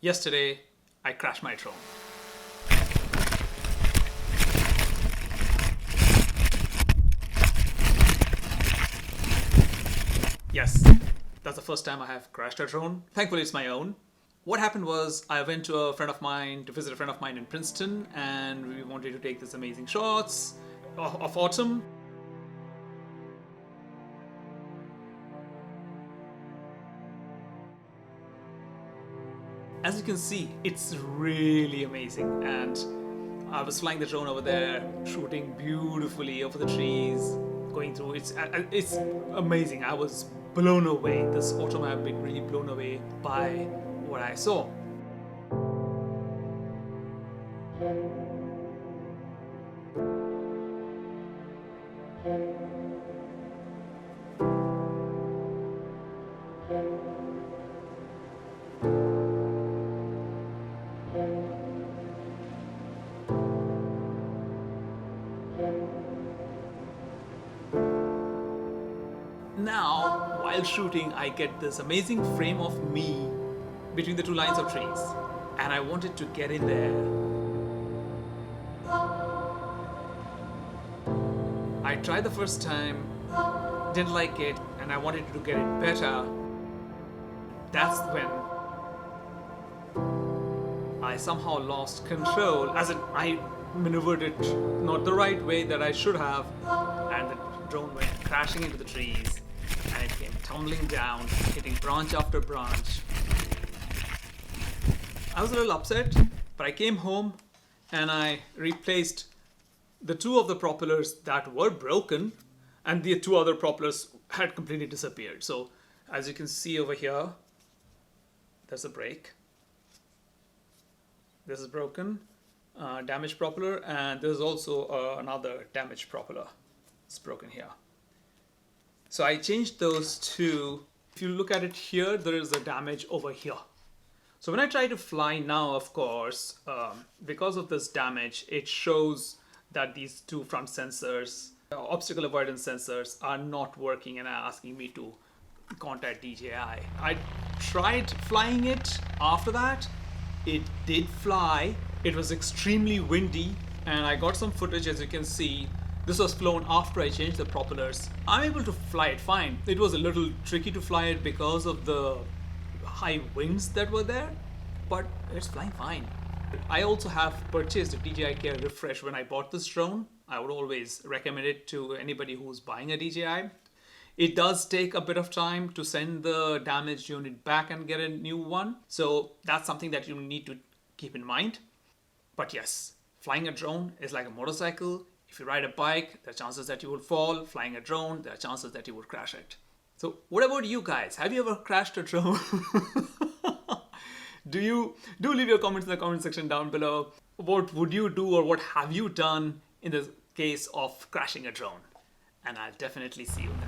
Yesterday, I crashed my drone. Yes, that's the first time I have crashed a drone. Thankfully, it's my own. What happened was I went to visit a friend of mine in Princeton, and we wanted to take these amazing shots of autumn. As you can see, it's really amazing, and I was flying the drone over there, shooting beautifully over the trees, going through. It's amazing. I was blown away. This autumn, I've been really blown away by what I saw. Now, while shooting, I get this amazing frame of me between the two lines of trees, and I wanted to get in there. I tried the first time, didn't like it, and I wanted to get it better. That's when I somehow lost control, as in I maneuvered it not the right way that I should have, and the drone went crashing into the trees, and it came tumbling down, hitting branch after branch. I was a little upset, but I came home and I replaced the two of the propellers that were broken, and the two other propellers had completely disappeared. So as you can see over here, there's a brake. This is broken, damaged propeller, and there's also another damaged propeller. It's broken here. So I changed those two. If you look at it here, there is a damage over here. So when I try to fly now, of course, because of this damage, it shows that these two front sensors, obstacle avoidance sensors, are not working and are asking me to contact DJI. I tried flying it after that. It did fly. It was extremely windy, and I got some footage, as you can see. This was flown after I changed the propellers. I'm able to fly it fine. It was a little tricky to fly it because of the high winds that were there, but it's flying fine. I also have purchased a DJI AIR refresh when I bought this drone. I would always recommend it to anybody who's buying a DJI. It does take a bit of time to send the damaged unit back and get a new one. So that's something that you need to keep in mind. But yes, flying a drone is like a motorcycle. If you ride a bike, there are chances that you will fall. Flying a drone, there are chances that you will crash it. So what about you guys? Have you ever crashed a drone? Do leave your comments in the comment section down below. What would you do, or what have you done in the case of crashing a drone? And I'll definitely see you in the